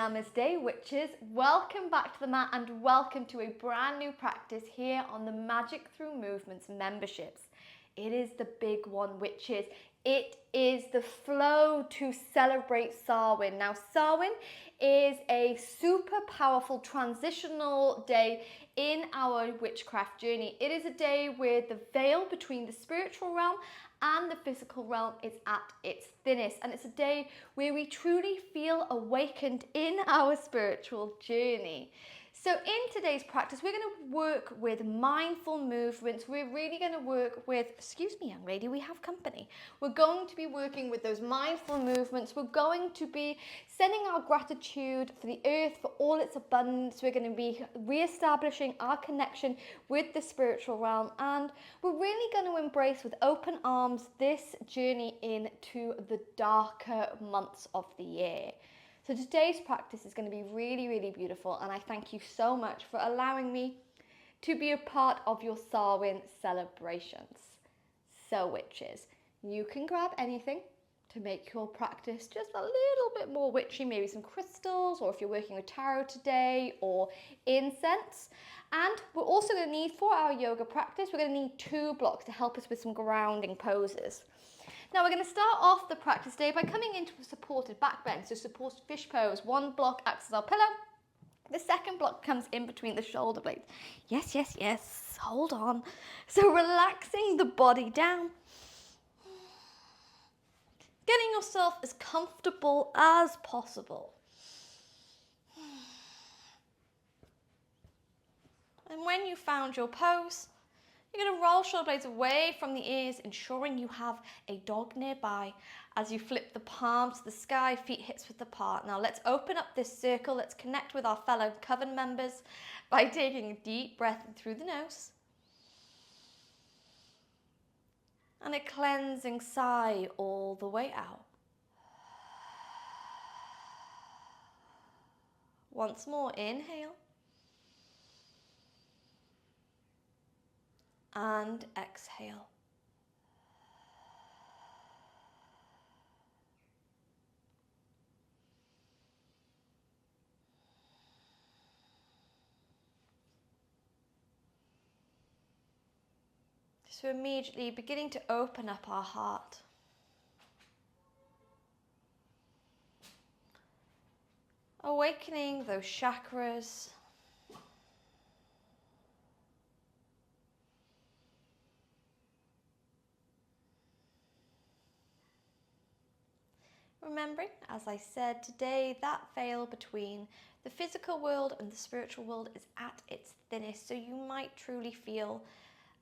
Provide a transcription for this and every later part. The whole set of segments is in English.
Namaste witches, welcome back to the mat and welcome to a brand new practice here on the Magic Through Movements memberships. It is the big one, witches. It is the flow to celebrate Samhain. Now, Samhain is a super powerful transitional day in our witchcraft journey. It is a day where the veil between the spiritual realm and the physical realm is at its thinnest, and it's a day where we truly feel awakened in our spiritual journey. So in today's practice, we're going to work with mindful movements. We're really going to work with, excuse me, young lady, we have company. We're going to be working with those mindful movements. We're going to be sending our gratitude for the earth, for all its abundance. We're going to be re-establishing our connection with the spiritual realm. And we're really going to embrace with open arms this journey into the darker months of the year. So today's practice is going to be really, really beautiful, and I thank you so much for allowing me to be a part of your Samhain celebrations. So witches, you can grab anything to make your practice just a little bit more witchy, maybe some crystals, or if you're working with tarot today, or incense. And we're also going to need, for our yoga practice, we're going to need 2 blocks to help us with some grounding poses. Now we're going to start off the practice day by coming into a supported back bend, so supported fish pose. 1 block acts as our pillow. The second block comes in between the shoulder blades. Yes, yes, yes, hold on. So relaxing the body down. Getting yourself as comfortable as possible. And when you found your pose, you're going to roll shoulder blades away from the ears, ensuring you have a dog nearby as you flip the palms to the sky, feet hips width apart. Now let's open up this circle. Let's connect with our fellow coven members by taking a deep breath in through the nose and a cleansing sigh all the way out. Once more, inhale. And exhale. So immediately beginning to open up our heart. Awakening those chakras. Remembering, as I said today, that veil between the physical world and the spiritual world is at its thinnest. So you might truly feel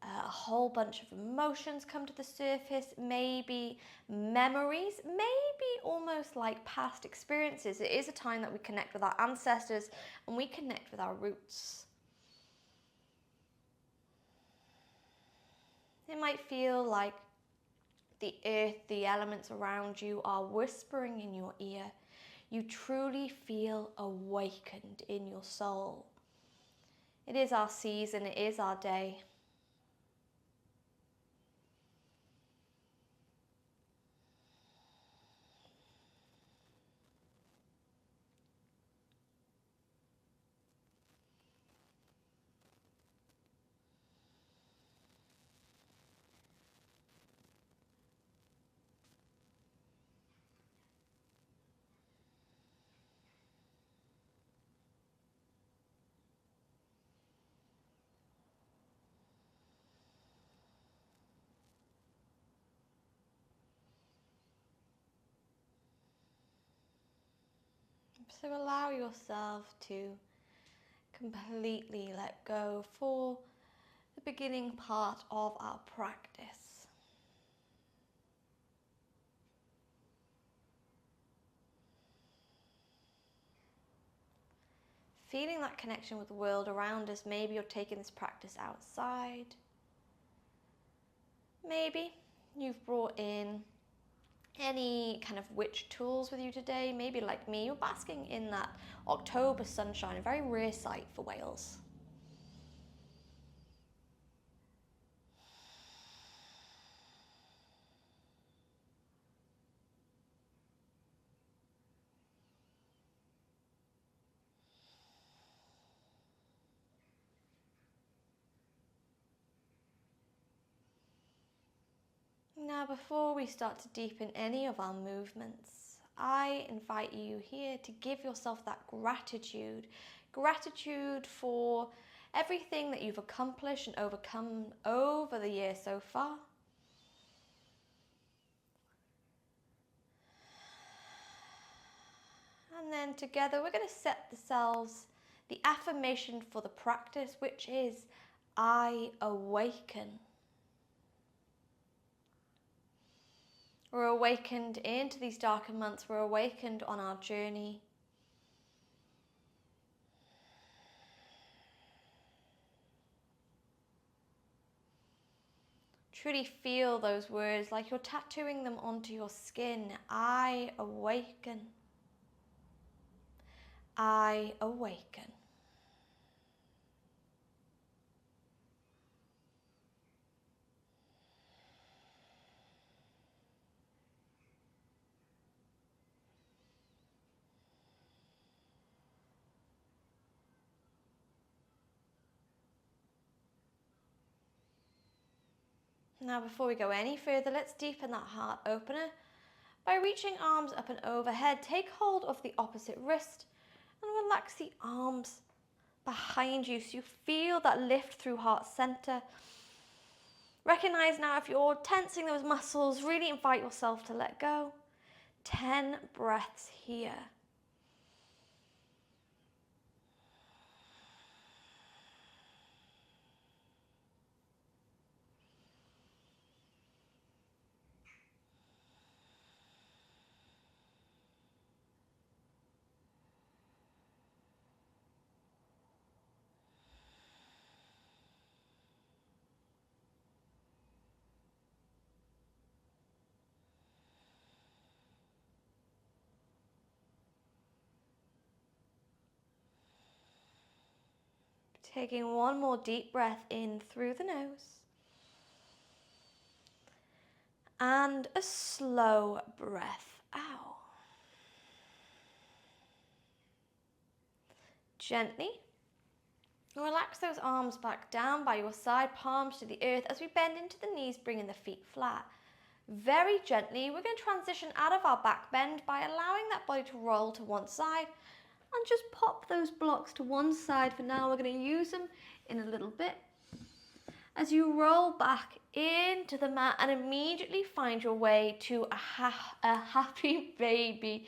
a whole bunch of emotions come to the surface, maybe memories, maybe almost like past experiences. It is a time that we connect with our ancestors and we connect with our roots. It might feel like the earth, the elements around you are whispering in your ear. You truly feel awakened in your soul. It is our season, it is our day. So allow yourself to completely let go for the beginning part of our practice. Feeling that connection with the world around us. Maybe you're taking this practice outside. Maybe you've brought in any kind of witch tools with you today. Maybe like me, you're basking in that October sunshine, a very rare sight for Wales. Now, before we start to deepen any of our movements, I invite you here to give yourself that gratitude. Gratitude for everything that you've accomplished and overcome over the year so far. And then together we're going to set ourselves the affirmation for the practice, which is I awaken. We're awakened into these darker months. We're awakened on our journey. Truly feel those words like you're tattooing them onto your skin. I awaken. I awaken. Now, before we go any further, let's deepen that heart opener by reaching arms up and overhead. Take hold of the opposite wrist and relax the arms behind you so you feel that lift through heart center. Recognize now if you're tensing those muscles, really invite yourself to let go. 10 breaths here. Taking one more deep breath in through the nose. And a slow breath out. Gently relax those arms back down by your side, palms to the earth as we bend into the knees, bringing the feet flat. Very gently, we're going to transition out of our back bend by allowing that body to roll to one side and just pop those blocks to one side for now. We're going to use them in a little bit. As you roll back into the mat and immediately find your way to a happy baby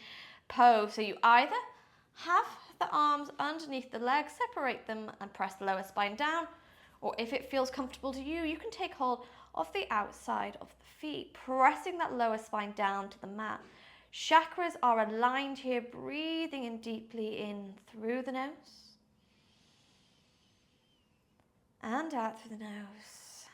pose. So you either have the arms underneath the legs, separate them and press the lower spine down, or if it feels comfortable to you, you can take hold of the outside of the feet, pressing that lower spine down to the mat. Chakras are aligned here, breathing in deeply in through the nose and out through the nose.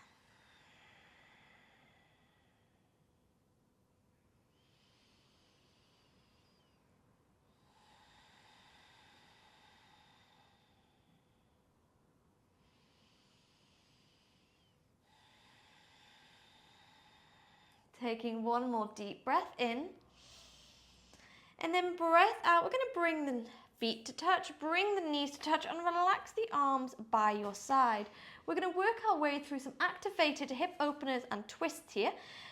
Taking one more deep breath in. And then breath out. We're going to bring the feet to touch, bring the knees to touch, and relax the arms by your side. We're going to work our way through some activated hip openers and twists here.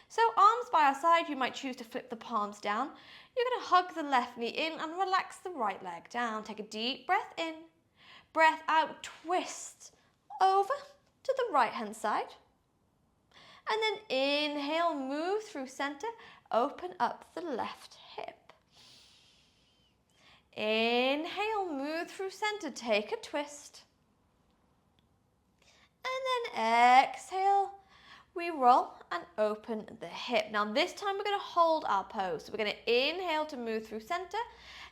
So arms by our side, you might choose to flip the palms down. You're going to hug the left knee in and relax the right leg down. Take a deep breath in. Breath out, twist over to the right hand side. And then inhale, move through center, open up the left hip. Inhale, move through center, take a twist. And then exhale, we roll and open the hip. Now this time we're going to hold our pose. So we're going to inhale to move through center.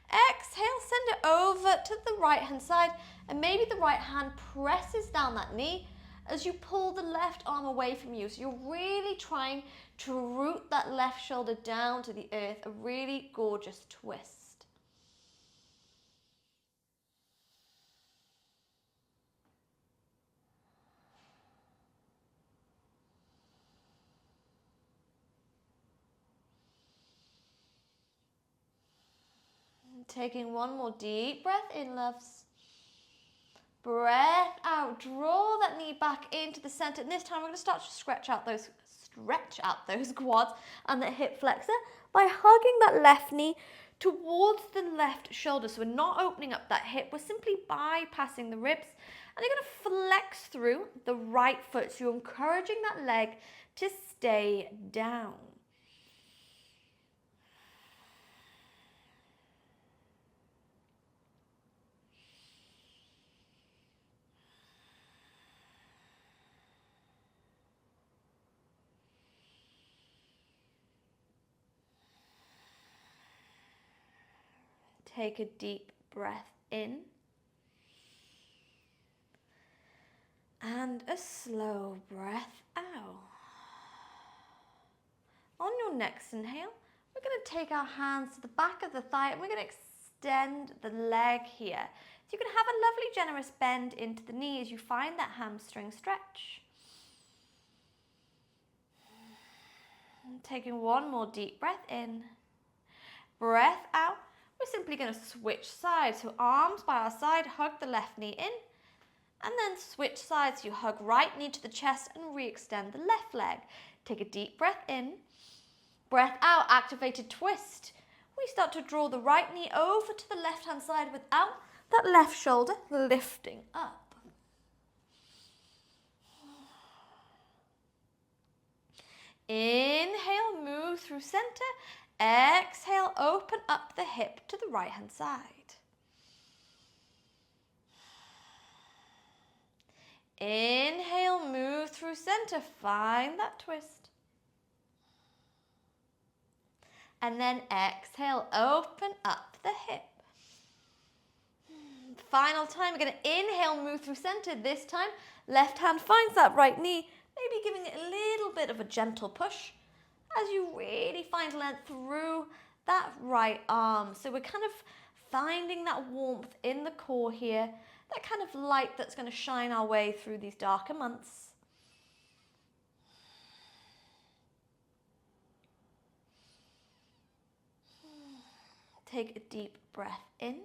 Exhale, send it over to the right hand side. And maybe the right hand presses down that knee as you pull the left arm away from you. So you're really trying to root that left shoulder down to the earth. A really gorgeous twist. Taking one more deep breath in, loves. Breath out, draw that knee back into the center. And this time we're going to start to stretch out those stretch out those quads and the hip flexor by hugging that left knee towards the left shoulder. So we're not opening up that hip, we're simply bypassing the ribs, and you're going to flex through the right foot. So you're encouraging that leg to stay down. Take a deep breath in and a slow breath out. On your next inhale, we're going to take our hands to the back of the thigh and we're going to extend the leg here. So you can have a lovely generous bend into the knee as you find that hamstring stretch. And taking one more deep breath in, breath out. We're simply going to switch sides. So arms by our side, hug the left knee in, and then switch sides. You hug right knee to the chest and re-extend the left leg. Take a deep breath in, breath out, activated twist. We start to draw the right knee over to the left hand side without that left shoulder lifting up. Inhale, move through center. Exhale, open up the hip to the right hand side. Inhale, move through center, find that twist. And then exhale, open up the hip. Final time, we're going to inhale, move through center. This time, left hand finds that right knee, maybe giving it a little bit of a gentle push as you really find length through that right arm. So we're kind of finding that warmth in the core here, that kind of light that's going to shine our way through these darker months. Take a deep breath in.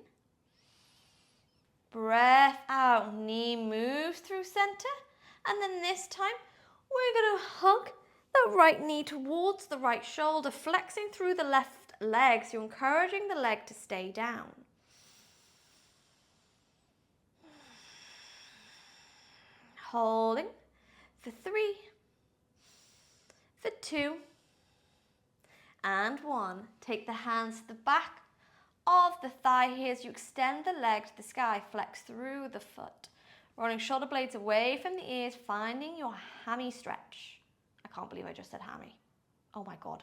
Breath out, knee moves through center. And then this time, we're going to hug that right knee towards the right shoulder, flexing through the left leg. So you're encouraging the leg to stay down. Holding for 3, for 2, and 1. Take the hands to the back of the thigh here as you extend the leg to the sky, flex through the foot. Rolling shoulder blades away from the ears, finding your hammy stretch. I can't believe I just said hammy. Oh my God.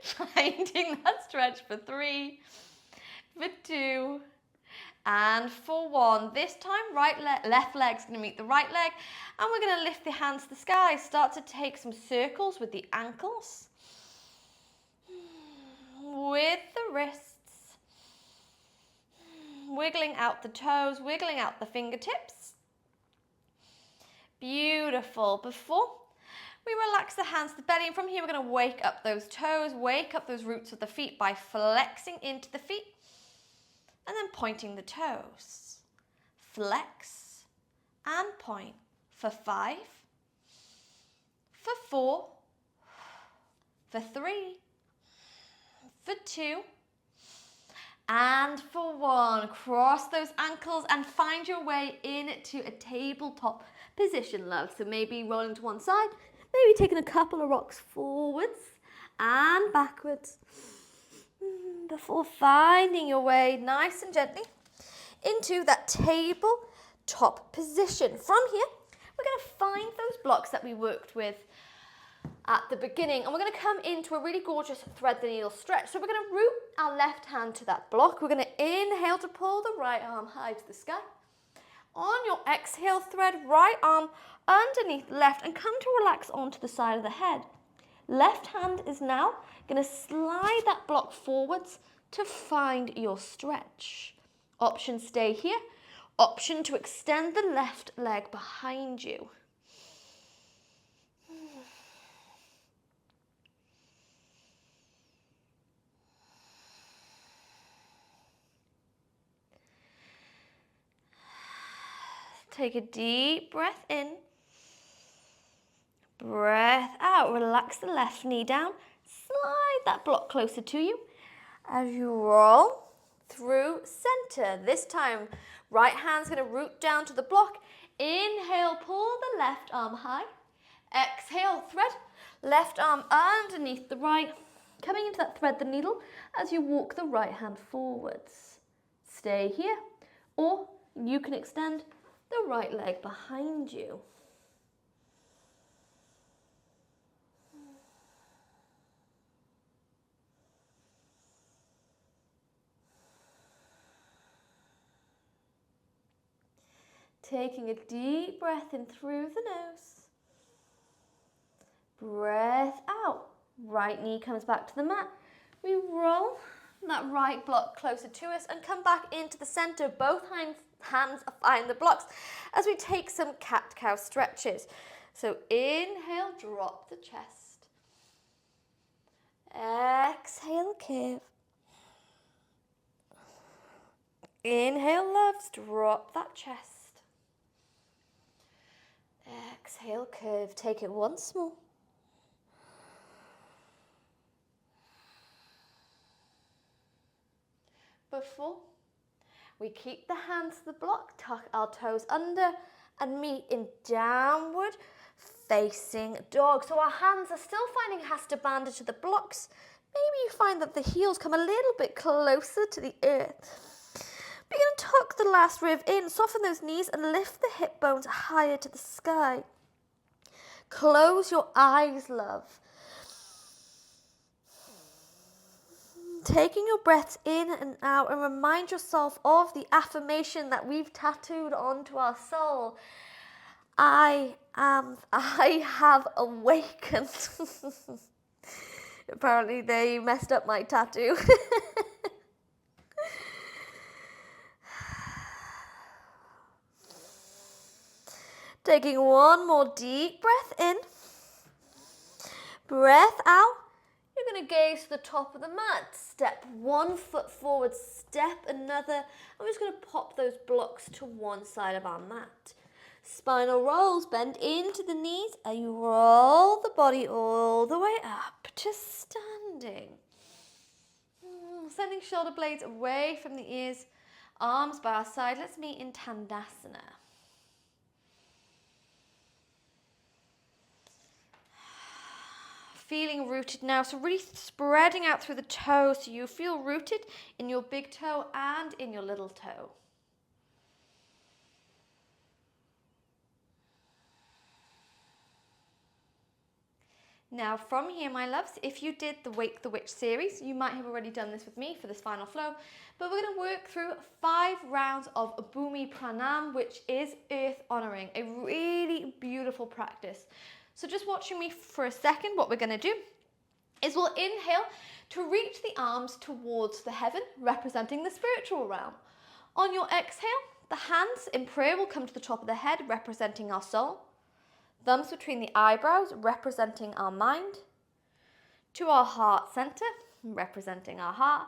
Finding that stretch for 3, for 2, and for 1. This time, left leg's going to meet the right leg, and we're going to lift the hands to the sky. Start to take some circles with the ankles, with the wrists, wiggling out the toes, wiggling out the fingertips. Beautiful. Before we relax the hands to the belly, and from here we're going to wake up those toes, wake up those roots of the feet by flexing into the feet and then pointing the toes. Flex and point for 5, for 4, for 3, for 2, and for 1. Cross those ankles and find your way into a tabletop position, love. So maybe rolling to one side, maybe taking a couple of rocks forwards and backwards before finding your way nice and gently into that tabletop position. From here, we're going to find those blocks that we worked with at the beginning, and we're going to come into a really gorgeous thread the needle stretch. So we're going to root our left hand to that block. We're going to inhale to pull the right arm high to the sky. On your exhale, thread right arm underneath left and come to relax onto the side of the head. Left hand is now going to slide that block forwards to find your stretch. Option stay here. Option to extend the left leg behind you. take a deep breath in. Breath out. Relax the left knee down. Slide that block closer to you. As you roll through center. This time, right hand's going to root down to the block. Inhale, pull the left arm high. Exhale, thread. Left arm underneath the right. Coming into that thread the needle as you walk the right hand forwards. Stay here, or you can extend the right leg behind you. Taking a deep breath in through the nose. Breath out. Right knee comes back to the mat. We roll that right block closer to us and come back into the center. Both hands are behind the blocks as we take some cat-cow stretches. So inhale, drop the chest. Exhale, curve. Inhale, loves, drop that chest. Exhale, curve. Take it once more. Before we keep the hands to the block, tuck our toes under and meet in downward facing dog. So our hands are still finding hasta bandha to the blocks. Maybe you find that the heels come a little bit closer to the earth. Begin to tuck the last rib in, soften those knees and lift the hip bones higher to the sky. Close your eyes, love. Taking your breaths in and out, and remind yourself of the affirmation that we've tattooed onto our soul. I have awakened. Apparently they messed up my tattoo. Taking one more deep breath in. Breath out. You're going to gaze to the top of the mat. Step one foot forward, step another. I'm just going to pop those blocks to one side of our mat. Spinal rolls, bend into the knees, and you roll the body all the way up to standing. Sending shoulder blades away from the ears, arms by our side. Let's meet in Tandasana. Feeling rooted now, so really spreading out through the toes so you feel rooted in your big toe and in your little toe. Now from here, my loves, if you did the Wake the Witch series, you might have already done this with me for this final flow, but we're going to work through 5 rounds of Bhumi Pranam, which is earth honoring, a really beautiful practice. So just watching me for a second, what we're going to do is we'll inhale to reach the arms towards the heaven, representing the spiritual realm. On your exhale, the hands in prayer will come to the top of the head, representing our soul. Thumbs between the eyebrows, representing our mind. To our heart center, representing our heart.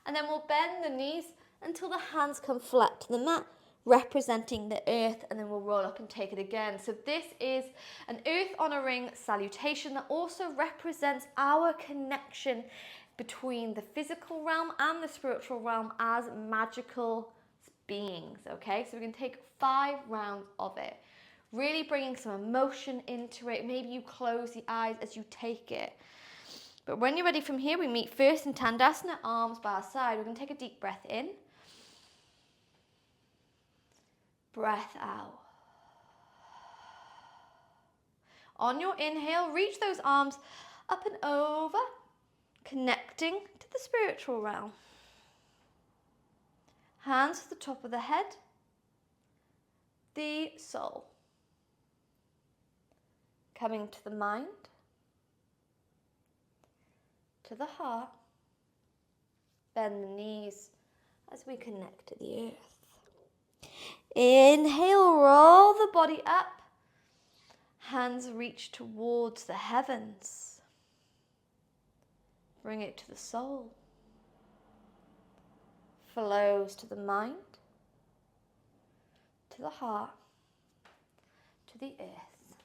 And then we'll bend the knees until the hands come flat to the mat, representing the earth, and then we'll roll up and take it again. So this is an earth honoring salutation that also represents our connection between the physical realm and the spiritual realm as magical beings, okay? So we can take 5 rounds of it, really bringing some emotion into it. Maybe you close the eyes as you take it. But when you're ready from here, we meet first in Tandasana, arms by our side. We're going to take a deep breath in. Breath out. On your inhale, reach those arms up and over, connecting to the spiritual realm. Hands to the top of the head, the soul. Coming to the mind, to the heart. Bend the knees as we connect to the earth. Inhale, roll the body up. Hands reach towards the heavens. Bring it to the soul. Flows to the mind, to the heart. to the earth.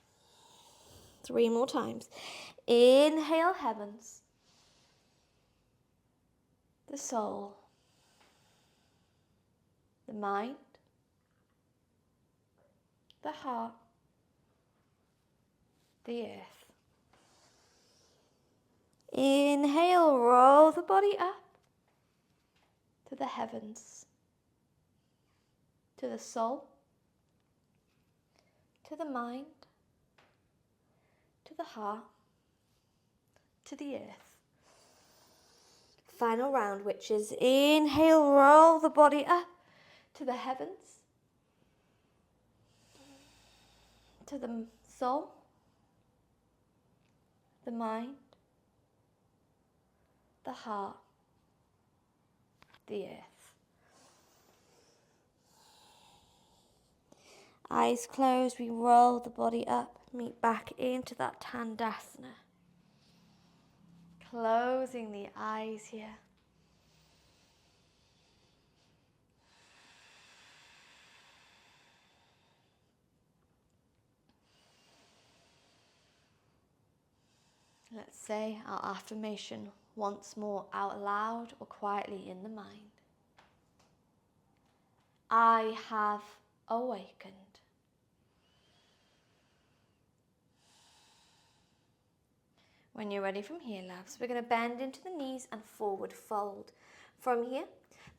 3 more times. Inhale, heavens. The soul. The mind. The heart. The earth. Inhale, roll the body up to the heavens, to the soul, to the mind, to the heart, to the earth. Final round, which is inhale, roll the body up to the heavens, to the soul, the mind, the heart, the earth. Eyes closed, we roll the body up, meet back into that Tandasana. Closing the eyes here. Let's say our affirmation once more out loud or quietly in the mind. I have awakened. When you're ready from here, loves, we're going to bend into the knees and forward fold. From here,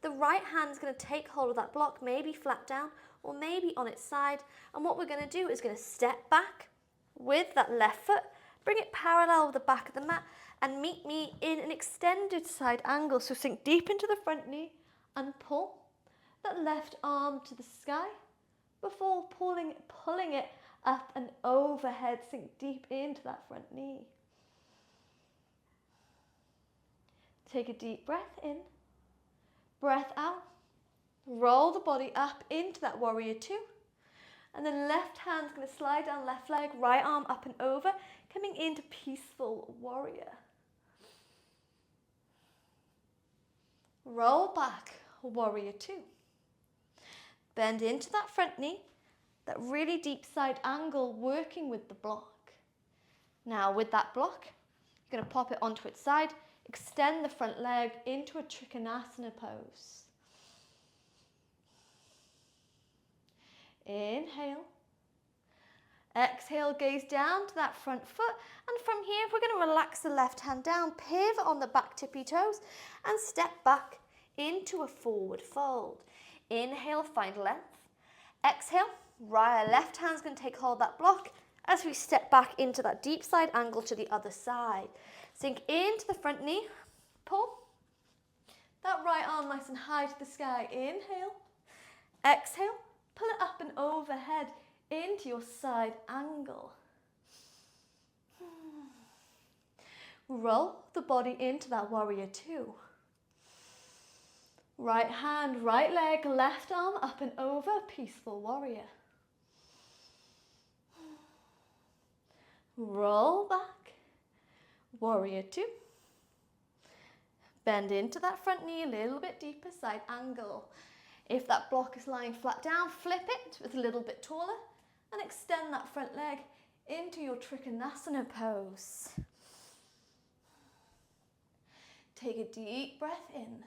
the right hand is going to take hold of that block, maybe flat down or maybe on its side. And what we're going to do is going to step back with that left foot, bring it parallel with the back of the mat and meet me in an extended side angle. So sink deep into the front knee and pull that left arm to the sky before pulling it up and overhead. Sink deep into that front knee. Take a deep breath in, breath out, roll the body up into that warrior two. And then left hand's going to slide down left leg, right arm up and over, coming into peaceful warrior. Roll back, warrior two. Bend into that front knee, that really deep side angle, working with the block. Now with that block, you're going to pop it onto its side, extend the front leg into a Trikonasana pose. Inhale. Exhale, gaze down to that front foot. And from here, we're going to relax the left hand down, pivot on the back tippy toes, and step back into a forward fold. Inhale, find length. Exhale, right left hand's going to take hold of that block as we step back into that deep side angle to the other side. Sink into the front knee, pull. That right arm nice and high to the sky. Inhale. Exhale. Pull it up and overhead into your side angle. Roll the body into that warrior two. Right hand, right leg, left arm up and over, peaceful warrior. Roll back, warrior two. Bend into that front knee a little bit deeper, side angle. If that block is lying flat down, flip it so it's a little bit taller and extend that front leg into your Trikonasana pose. Take a deep breath in.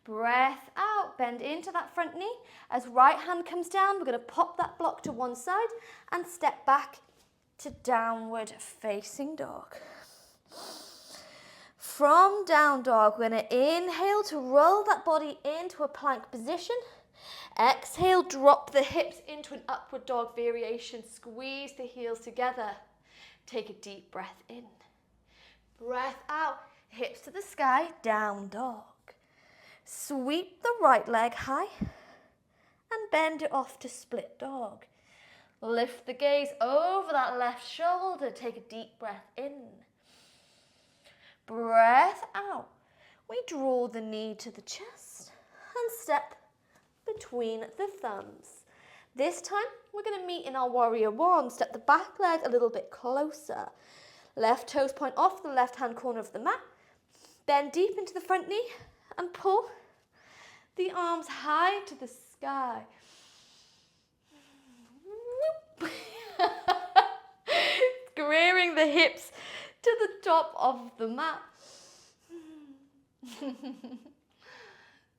Breath out, bend into that front knee. As right hand comes down, we're going to pop that block to one side and step back to downward facing dog. From down dog, we're going to inhale to roll that body into a plank position. Exhale, drop the hips into an upward dog variation. Squeeze the heels together. Take a deep breath in. Breath out, hips to the sky, down dog. Sweep the right leg high and bend it off to split dog. Lift the gaze over that left shoulder. Take a deep breath in. Breath out. We draw the knee to the chest and step between the thumbs. This time we're going to meet in our warrior one. Step the back leg a little bit closer. Left toes point off the left hand corner of the mat. Bend deep into the front knee and pull the arms high to the sky. Rearing the hips to the top of the mat.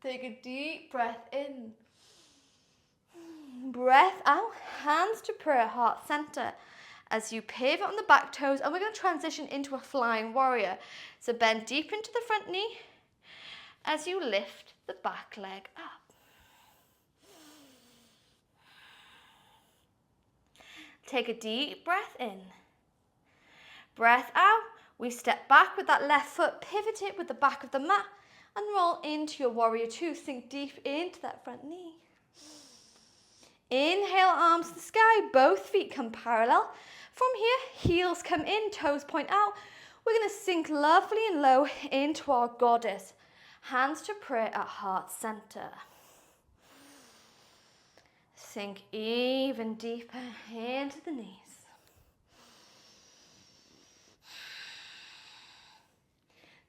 Take a deep breath in. Breath out, hands to prayer, heart center. As you pivot on the back toes, and we're going to transition into a flying warrior. So bend deep into the front knee as you lift the back leg up. Take a deep breath in. Breath out. We step back with that left foot, pivot it with the back of the mat, and roll into your warrior two. Sink deep into that front knee. Inhale, arms to the sky, both feet come parallel. From here, heels come in, toes point out. We're going to sink lovely and low into our goddess. Hands to prayer at heart center. Sink even deeper into the knees.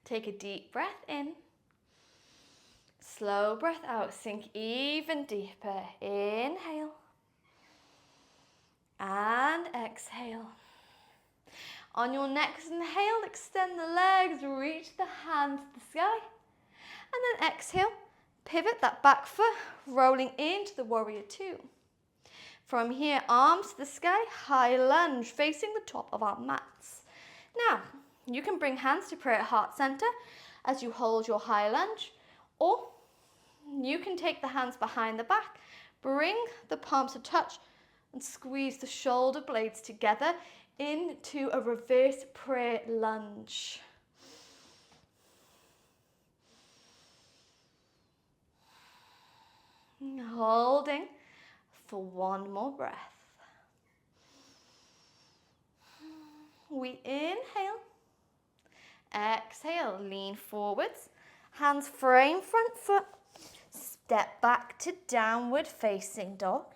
Take a deep breath in. Slow breath out. Sink even deeper. Inhale. And exhale. On your next inhale, extend the legs, reach the hands to the sky. And then exhale, pivot that back foot, rolling into the warrior two. From here, arms to the sky, high lunge, facing the top of our mats. Now, you can bring hands to prayer at heart center as you hold your high lunge, or you can take the hands behind the back, bring the palms to touch, and squeeze the shoulder blades together into a reverse prayer lunge. Holding for one more breath. We inhale, exhale, lean forwards, hands frame front foot, step back to downward facing dog.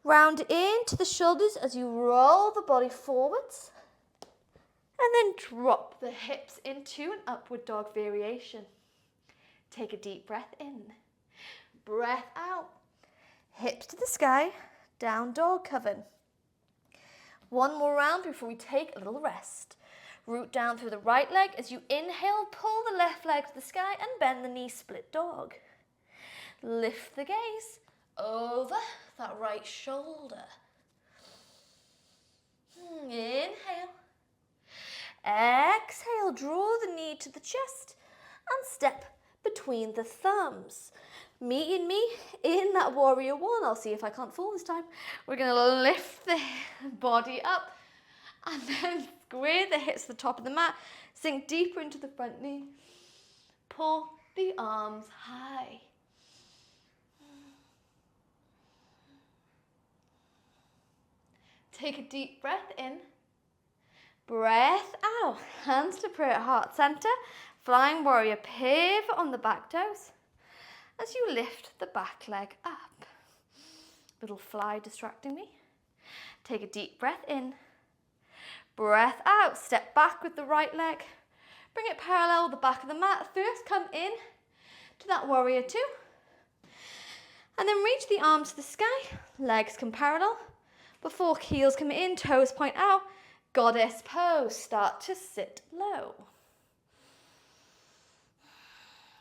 Round into the shoulders as you roll the body forwards, and then drop the hips into an upward dog variation. Take a deep breath in. Breath out. Hips to the sky, down dog coven. One more round before we take a little rest. Root down through the right leg as you inhale, pull the left leg to the sky and bend the knee, split dog. Lift the gaze over that right shoulder. Inhale. Exhale, draw the knee to the chest and step between the thumbs. Meeting me in that warrior one. I'll see if I can't fall this time. We're going to lift the body up and then square the hips to the top of the mat. Sink deeper into the front knee. Pull the arms high. Take a deep breath in. Breath out. Hands to prayer at heart center. Flying warrior, pivot on the back toes as you lift the back leg up. Little fly distracting me. Take a deep breath in. Breath out. Step back with the right leg. Bring it parallel with the back of the mat. First, come in to that warrior two. And then reach the arms to the sky. Legs come parallel. Before heels come in, toes point out. Goddess pose. Start to sit low.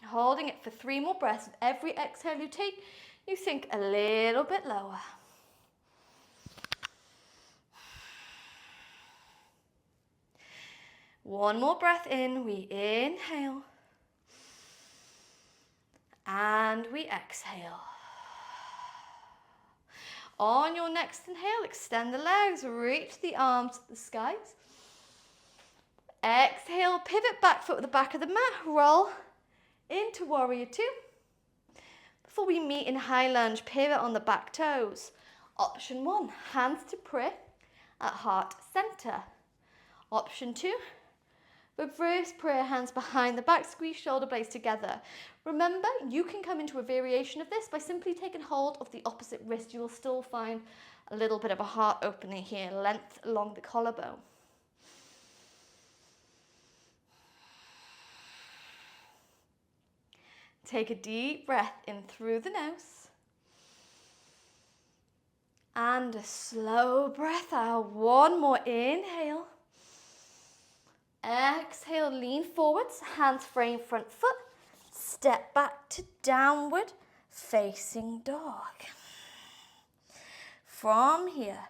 Holding it for 3 more breaths. With every exhale you take, you sink a little bit lower. One more breath in. We inhale. And we exhale. On your next inhale, extend the legs, reach the arms to the skies. Exhale, pivot back foot with the back of the mat, roll into warrior two. Before we meet in high lunge, pivot on the back toes. Option 1, hands to prayer at heart center. Option 2, reverse prayer, hands behind the back, squeeze shoulder blades together. Remember, you can come into a variation of this by simply taking hold of the opposite wrist. You will still find a little bit of a heart opening here, length along the collarbone. Take a deep breath in through the nose. And a slow breath out. One more, inhale. Exhale, lean forwards, hands frame front foot. Step back to downward facing dog. From here,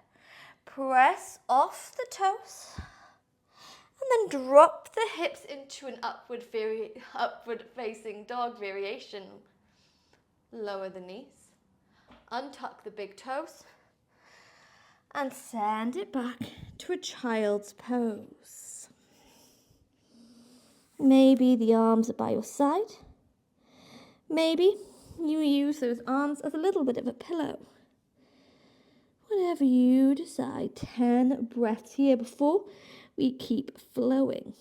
press off the toes and then drop the hips into an upward facing dog variation. Lower the knees, untuck the big toes and send it back to a child's pose. Maybe the arms are by your side. Maybe you use those arms as a little bit of a pillow. Whatever you decide, 10 breaths here before we keep flowing.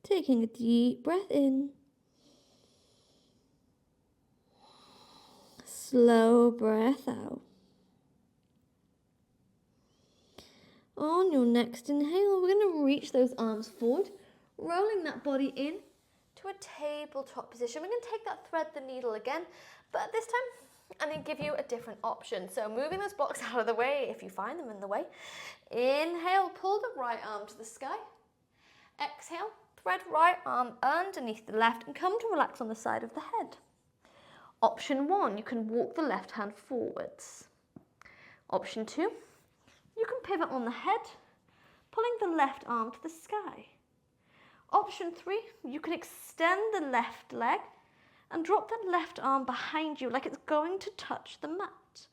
Taking a deep breath in. Slow breath out. On your next inhale, we're going to reach those arms forward, rolling that body in to a tabletop position. We're going to take that thread the needle again, but this time I'm going to give you a different option. So moving those blocks out of the way if you find them in the way. Inhale, pull the right arm to the sky. Exhale, thread right arm underneath the left and come to relax on the side of the head. Option 1, you can walk the left hand forwards. Option 2, you can pivot on the head, pulling the left arm to the sky. Option 3, you can extend the left leg and drop that left arm behind you like it's going to touch the mat.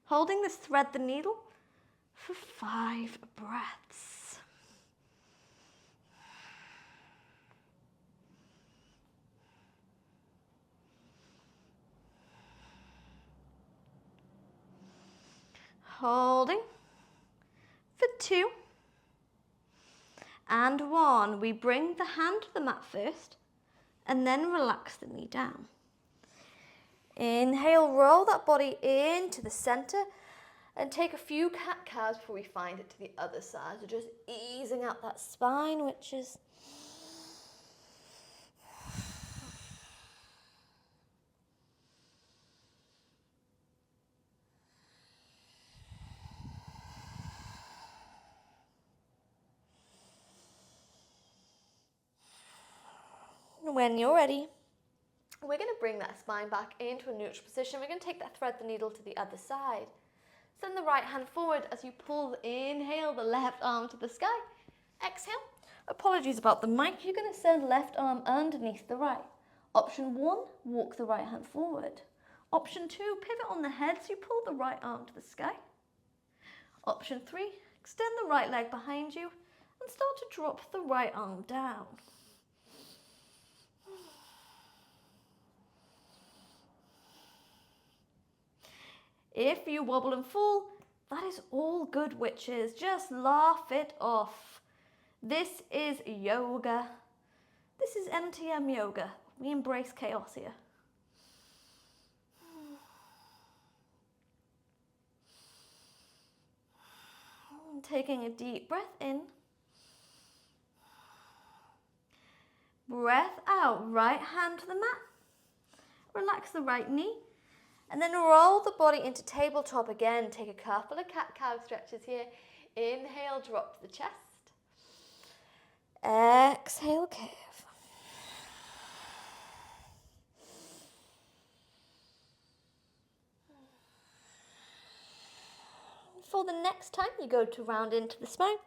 Holding this thread the needle for 5 breaths. Holding for 2 and 1. We bring the hand to the mat first and then relax the knee down. Inhale, roll that body into the center and take a few cat-cows before we find it to the other side. So just easing out that spine, which is when you're ready, we're going to bring that spine back into a neutral position. We're going to take that thread the needle to the other side. Send the right hand forward as you pull, inhale the left arm to the sky. Exhale. Apologies about the mic. You're going to send left arm underneath the right. Option 1, walk the right hand forward. Option 2, pivot on the head so you pull the right arm to the sky. Option 3, extend the right leg behind you and start to drop the right arm down. If you wobble and fall, that is all good, witches. Just laugh it off. This is yoga. This is NTM yoga. We embrace chaos here. Taking a deep breath in. Breath out. Right hand to the mat. Relax the right knee. And then roll the body into tabletop again. Take a couple of cat-cow stretches here. Inhale, drop to the chest. Exhale, curve. For the next time you go to round into the spine,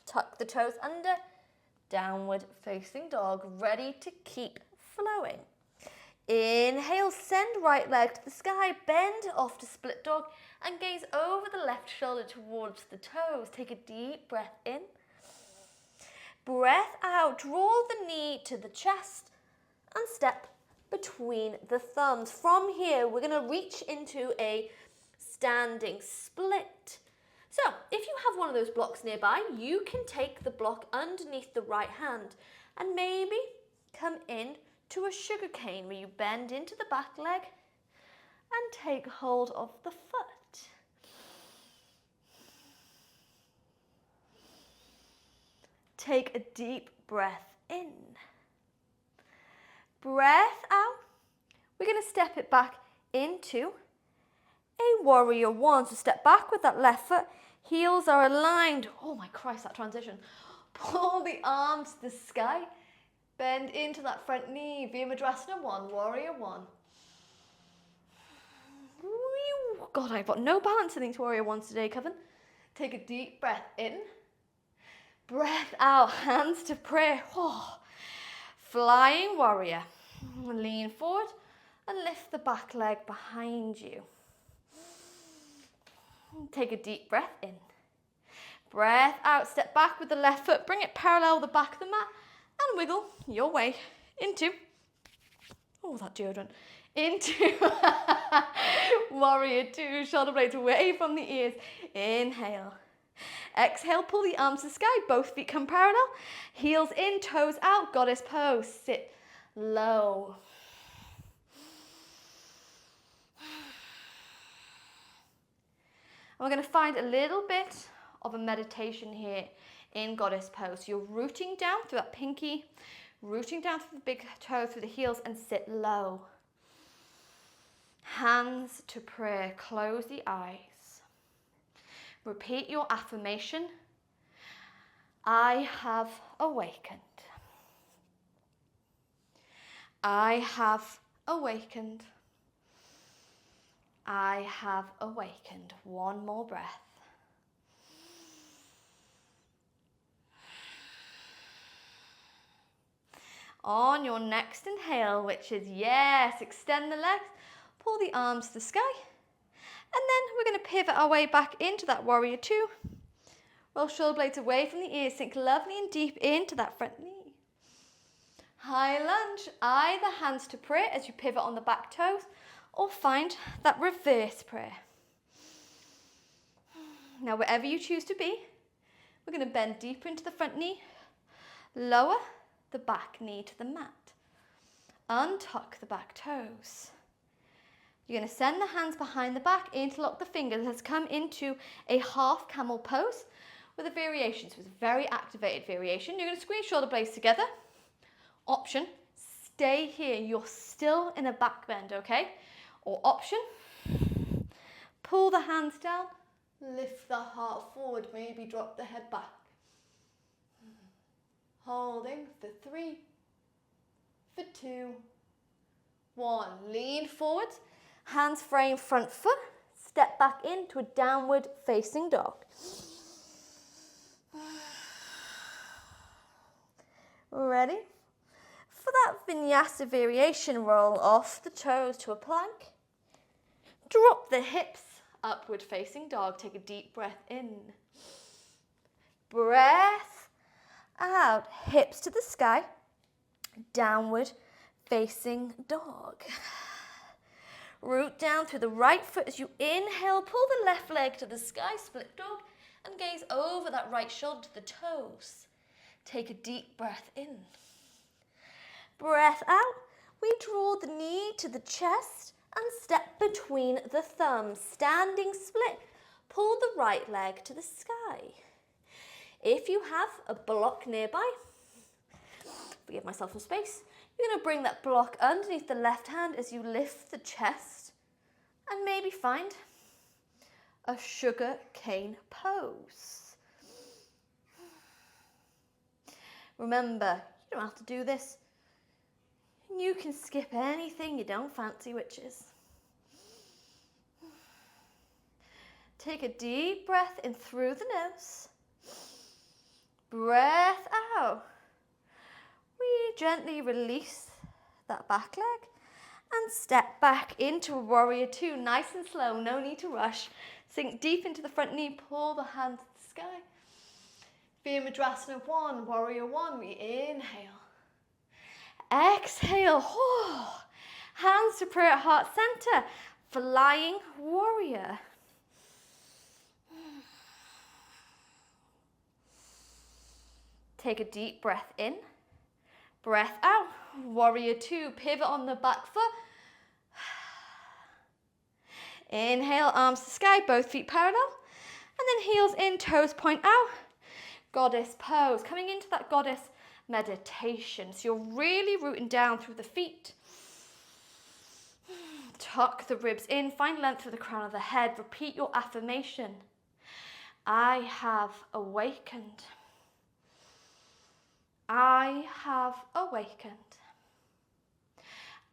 tuck the toes under, downward facing dog, ready to keep flowing. Inhale, send right leg to the sky, bend off to split dog and gaze over the left shoulder towards the toes. Take a deep breath in. Breath out, draw the knee to the chest and step between the thumbs. From here, we're going to reach into a standing split. So if you have one of those blocks nearby, you can take the block underneath the right hand and maybe come in to a sugar cane where you bend into the back leg and take hold of the foot. Take a deep breath in. Breath out. We're going to step it back into a warrior one. So step back with that left foot. Heels are aligned. Oh my Christ, that transition. Pull the arms to the sky. Bend into that front knee. Virabhadrasana 1, warrior 1. God, I've got no balance in these warrior ones today, Coven. Take a deep breath in. Breath out, hands to prayer. Oh. Flying warrior. Lean forward and lift the back leg behind you. Take a deep breath in. Breath out, step back with the left foot. Bring it parallel the back of the mat and wiggle your way into, oh, that deodorant, into warrior 2. Shoulder blades away from the ears. Inhale. Exhale, pull the arms to the sky. Both feet come parallel. Heels in, toes out. Goddess pose. Sit low. And we're going to find a little bit of a meditation here in goddess pose. You're rooting down through that pinky, rooting down through the big toe, through the heels, and sit low. Hands to prayer. Close the eyes. Repeat your affirmation. I have awakened. I have awakened. I have awakened. One more breath. On your next inhale, which is yes, extend the legs, pull the arms to the sky. And then we're going to pivot our way back into that warrior 2. Roll shoulder blades away from the ears. Sink lovely and deep into that front knee. High lunge. Either hands to prayer as you pivot on the back toes, or find that reverse prayer. Now, wherever you choose to be, we're going to bend deeper into the front knee. Lower the back knee to the mat. Untuck the back toes. You're going to send the hands behind the back, interlock the fingers. Let's come into a half camel pose with a variation. So it's a very activated variation. You're going to squeeze shoulder blades together. Option, stay here. You're still in a back bend, okay? Or option, pull the hands down, lift the heart forward, maybe drop the head back. Holding for 3, for 2, 1. Lean forward. Hands frame front foot, step back into a downward facing dog. Ready? For that vinyasa variation, roll off the toes to a plank. Drop the hips, upward facing dog. Take a deep breath in. Breath out, hips to the sky, downward facing dog. Root down through the right foot as you inhale, pull the left leg to the sky, split dog, and gaze over that right shoulder to the toes. Take a deep breath in. Breath out, we draw the knee to the chest and step between the thumbs. Standing split, pull the right leg to the sky. If you have a block nearby, give myself some space. You're going to bring that block underneath the left hand as you lift the chest and maybe find a sugar cane pose. Remember, you don't have to do this. You can skip anything you don't fancy, witches. Take a deep breath in through the nose. Breath out. We gently release that back leg and step back into a warrior 2. Nice and slow, no need to rush. Sink deep into the front knee, pull the hand to the sky. Virmadrasana 1, Warrior 1, we inhale. Exhale, hands to prayer at heart center, flying warrior. Take a deep breath in, breath out, warrior 2, pivot on the back foot. Inhale, arms to the sky, both feet parallel, and then heels in, toes point out. Goddess pose, coming into that goddess meditation. So you're really rooting down through the feet. Tuck the ribs in, find length through the crown of the head. Repeat your affirmation. I have awakened. I have awakened.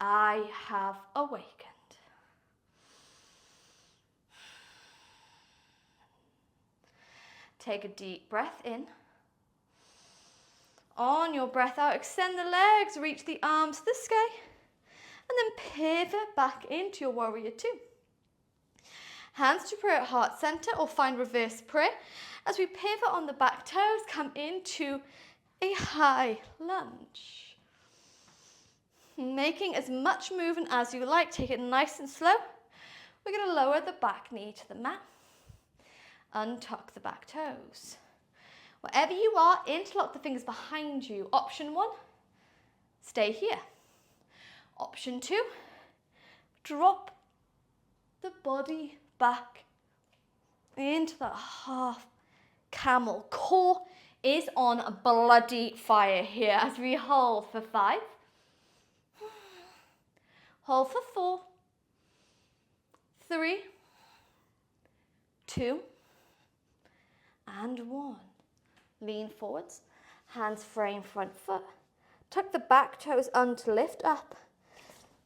I have awakened. Take a deep breath in. On your breath out, extend the legs, reach the arms to the sky, and then pivot back into your warrior 2. Hands to prayer at heart center or find reverse prayer. As we pivot on the back toes, come into a high lunge. Making as much movement as you like, take it nice and slow. We're going to lower the back knee to the mat. Untuck the back toes. Wherever you are, interlock the fingers behind you. Option 1, stay here. Option 2, drop the body back into that half camel. Core is on bloody fire here as we hold for 5. Hold for 4, 3, 2, and 1. Lean forwards, hands frame front foot. Tuck the back toes under to lift up.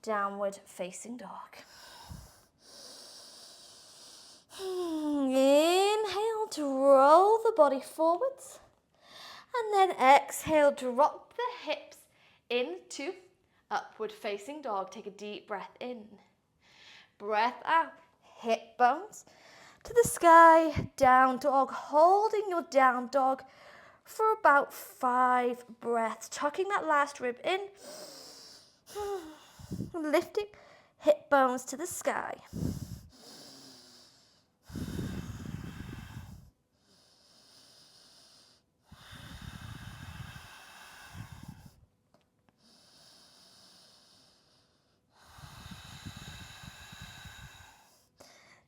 Downward facing dog. Inhale to roll the body forwards. And then exhale, drop the hips into upward facing dog. Take a deep breath in. Breath out, hip bones to the sky, down dog, holding your down dog for about 5 breaths, tucking that last rib in, lifting hip bones to the sky.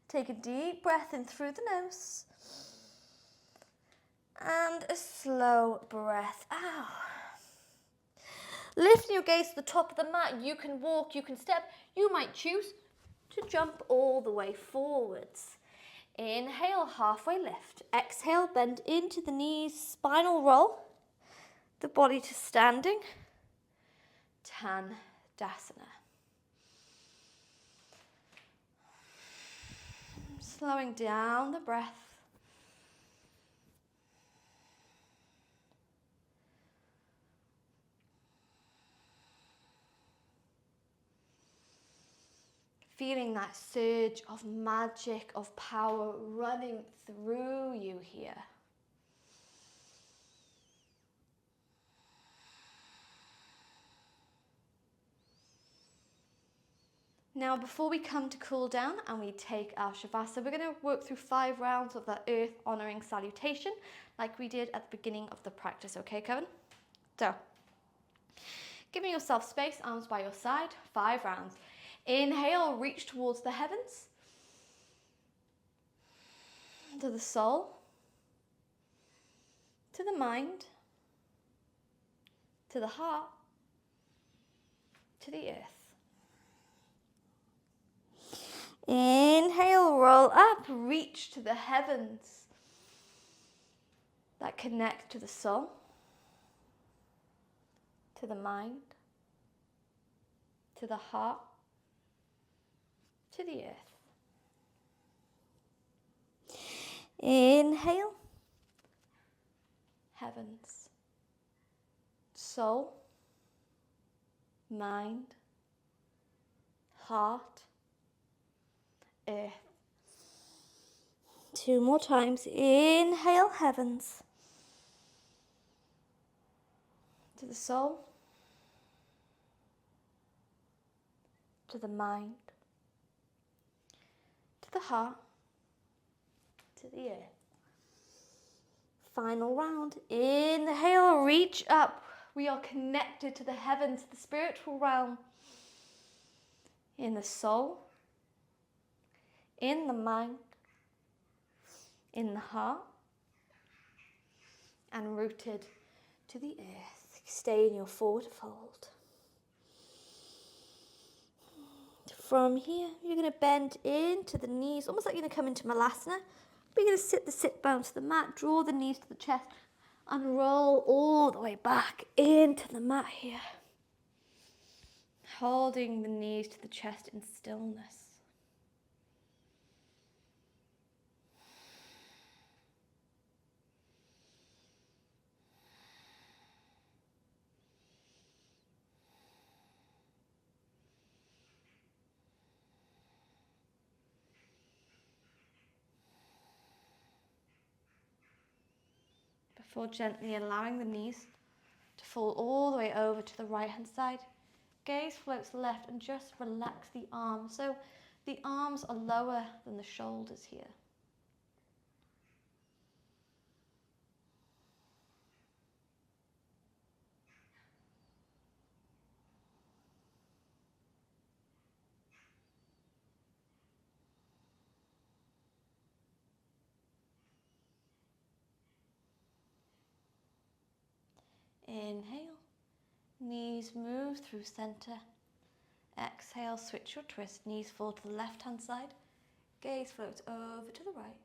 Take a deep breath in through the nose and a slow breath out. Lifting your gaze to the top of the mat, you can walk, you can step, you might choose to jump all the way forwards. Inhale, halfway lift. Exhale, bend into the knees, spinal roll, the body to standing. Tandasana. Slowing down the breath. Feeling that surge of magic, of power running through you here. Now, before we come to cool down and we take our Savasana, we're going to work through 5 rounds of that earth honoring salutation like we did at the beginning of the practice, okay, Kevin? So, giving yourself space, arms by your side, 5 rounds. Inhale, reach towards the heavens, to the soul, to the mind, to the heart, to the earth. Inhale, roll up, reach to the heavens that connect to the soul, to the mind, to the heart, to the earth. Inhale, heavens, soul, mind, heart, earth. 2 more times. Inhale, heavens, to the soul, to the mind, to the heart, to the earth. Final round. Inhale, reach up. We are connected to the heavens, the spiritual realm. In the soul, in the mind, in the heart, and rooted to the earth. Stay in your forward fold. From here, you're going to bend into the knees, almost like you're going to come into Malasana. But you're going to sit the sit bones to the mat, draw the knees to the chest, and roll all the way back into the mat here. Holding the knees to the chest in stillness. Before gently allowing the knees to fall all the way over to the right hand side. Gaze floats left and just relax the arms. So the arms are lower than the shoulders here. Inhale, knees move through center. Exhale, switch your twist, knees fall to the left hand side. Gaze floats over to the right.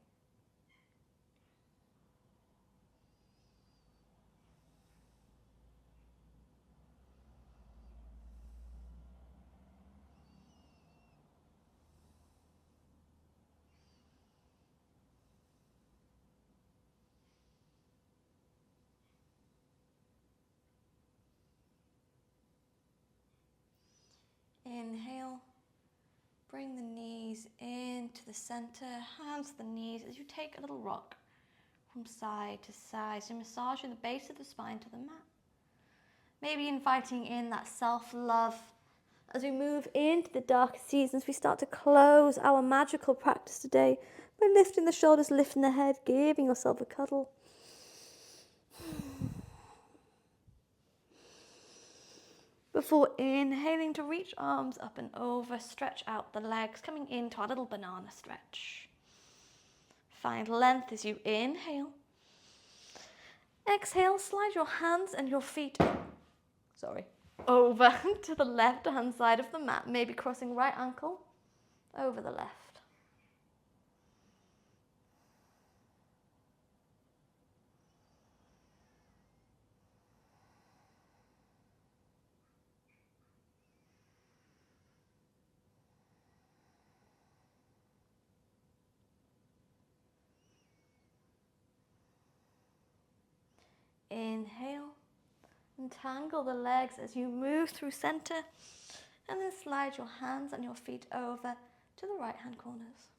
Inhale, bring the knees into the center, hands to the knees as you take a little rock from side to side. So massaging the base of the spine to the mat. Maybe inviting in that self-love. As we move into the darker seasons, we start to close our magical practice today by lifting the shoulders, lifting the head, giving yourself a cuddle. Before inhaling to reach arms up and over, stretch out the legs, coming into our little banana stretch. Find length as you inhale. Exhale, slide your hands and your feet over to the left hand side of the mat, maybe crossing right ankle over the left. Inhale, entangle the legs as you move through center, and then slide your hands and your feet over to the right hand corners.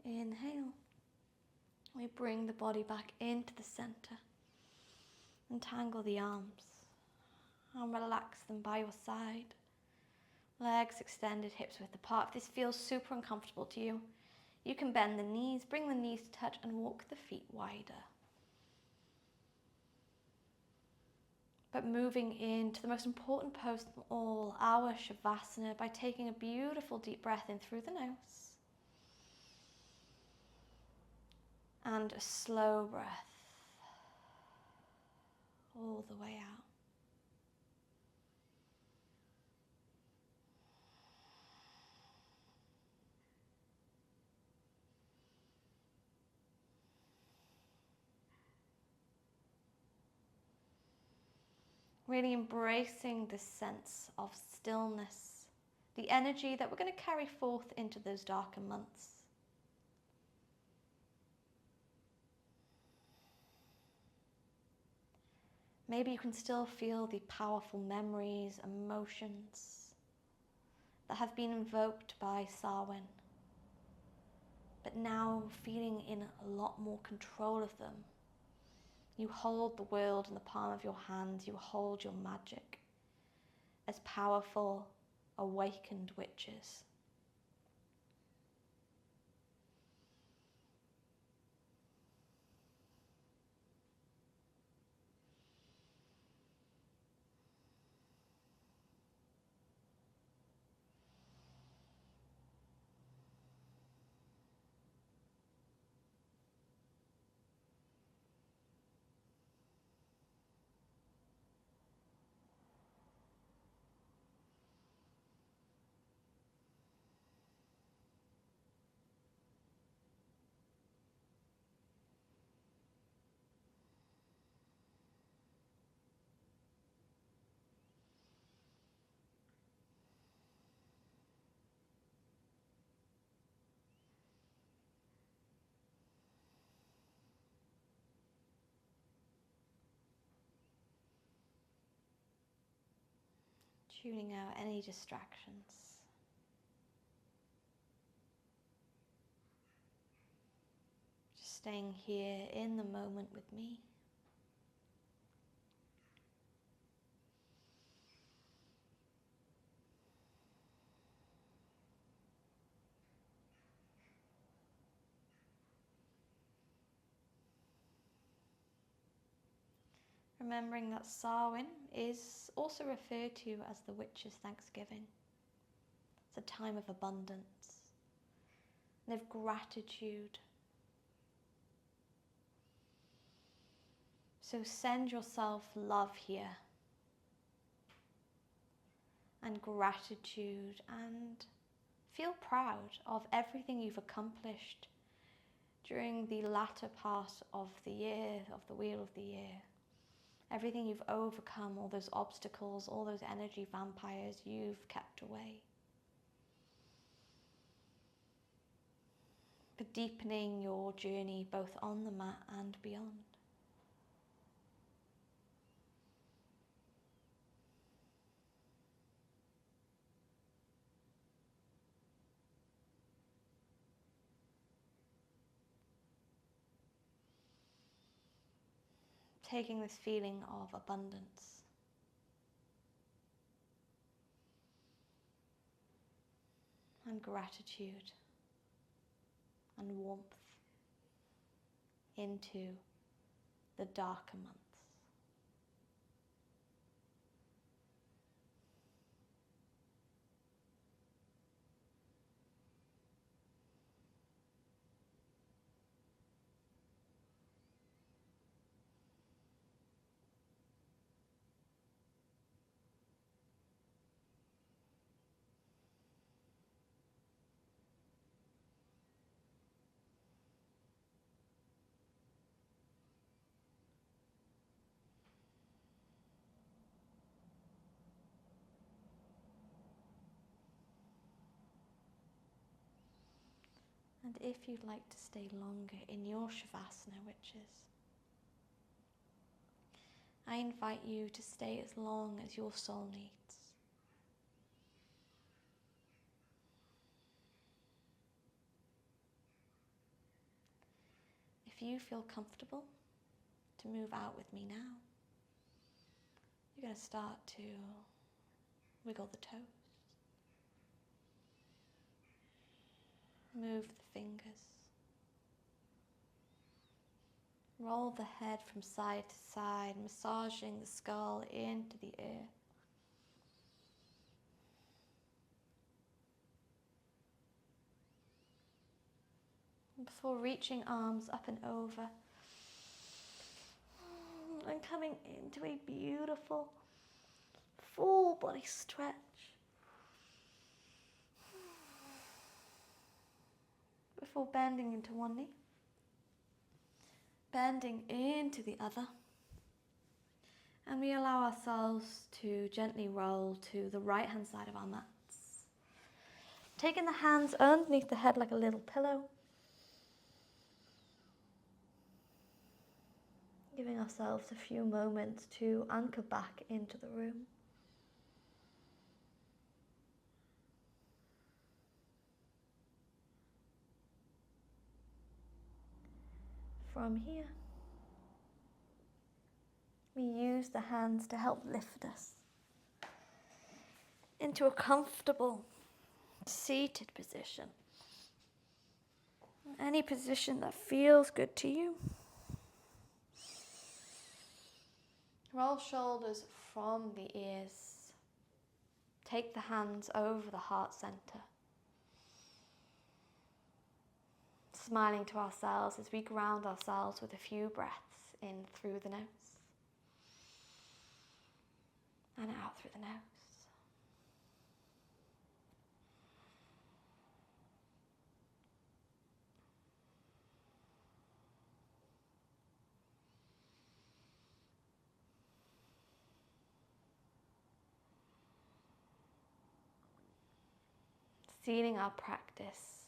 Inhale, we bring the body back into the center. Entangle the arms and relax them by your side. Legs extended, hips width apart. If this feels super uncomfortable to you, you can bend the knees, bring the knees to touch, and walk the feet wider. But moving into the most important pose of all, our Savasana, by taking a beautiful deep breath in through the nose. And a slow breath all the way out. Really embracing this sense of stillness, the energy that we're going to carry forth into those darker months. Maybe you can still feel the powerful memories, emotions that have been invoked by Samhain, but now feeling in a lot more control of them. You hold the world in the palm of your hands, you hold your magic as powerful, awakened witches. Tuning out any distractions. Just staying here in the moment with me. Remembering that Samhain is also referred to as the witches' Thanksgiving. It's a time of abundance and of gratitude. So send yourself love here and gratitude, and feel proud of everything you've accomplished during the latter part of the year, of the wheel of the year. Everything you've overcome, all those obstacles, all those energy vampires you've kept away. For deepening your journey both on the mat and beyond. Taking this feeling of abundance and gratitude and warmth into the darker months. And if you'd like to stay longer in your Savasana, witches, I invite you to stay as long as your soul needs. If you feel comfortable to move out with me now, you're going to start to wiggle the toes, move the fingers, roll the head from side to side, massaging the skull into the earth. And before reaching arms up and over, and coming into a beautiful full body stretch. Before bending into one knee, bending into the other, And we allow ourselves to gently roll to the right hand side of our mats. Taking the hands underneath the head like a little pillow. Giving ourselves a few moments to anchor back into the room. From here, we use the hands to help lift us into a comfortable seated position. Any position that feels good to you. Roll shoulders from the ears. Take the hands over the heart center. Smiling to ourselves as we ground ourselves with a few breaths in through the nose and out through the nose. Sealing our practice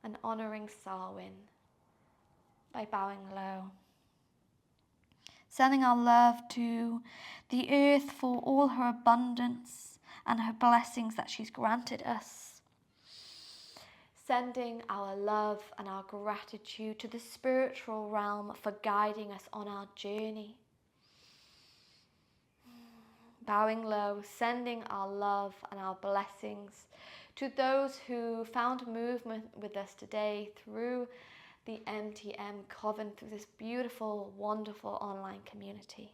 and honouring Samhain by bowing low. Sending our love to the earth for all her abundance and her blessings that she's granted us. Sending our love and our gratitude to the spiritual realm for guiding us on our journey. Bowing low, sending our love and our blessings to those who found movement with us today through the MTM Coven, through this beautiful, wonderful online community.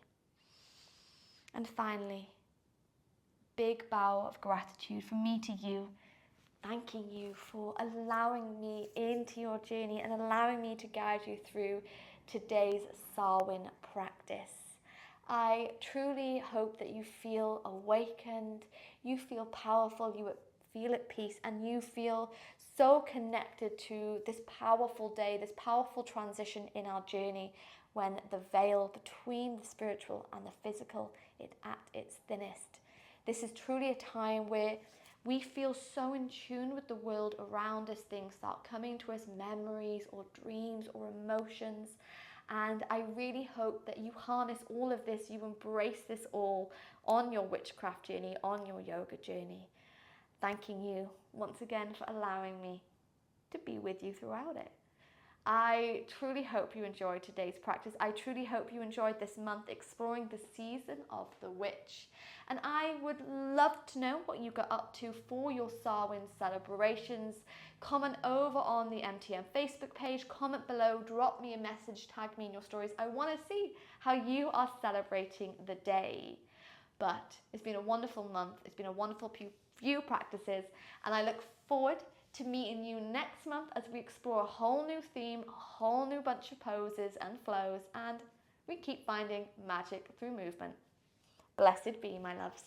And finally, big bow of gratitude from me to you, thanking you for allowing me into your journey and allowing me to guide you through today's Samhain practice. I truly hope that you feel awakened, you feel powerful, you feel at peace, and you feel so connected to this powerful day, this powerful transition in our journey when the veil between the spiritual and the physical is at its thinnest. This is truly a time where we feel so in tune with the world around us, things start coming to us, memories or dreams or emotions. And I really hope that you harness all of this, you embrace this all on your witchcraft journey, on your yoga journey. Thanking you once again for allowing me to be with you throughout it. I truly hope you enjoyed today's practice. I truly hope you enjoyed this month exploring the season of the witch. And I would love to know what you got up to for your Samhain celebrations. Comment over on the MTM Facebook page, comment below, drop me a message, tag me in your stories. I want to see how you are celebrating the day. But it's been a wonderful month. It's been a wonderful few practices, and I look forward to meeting you next month as we explore a whole new theme, a whole new bunch of poses and flows, and we keep finding magic through movement. Blessed be, my loves.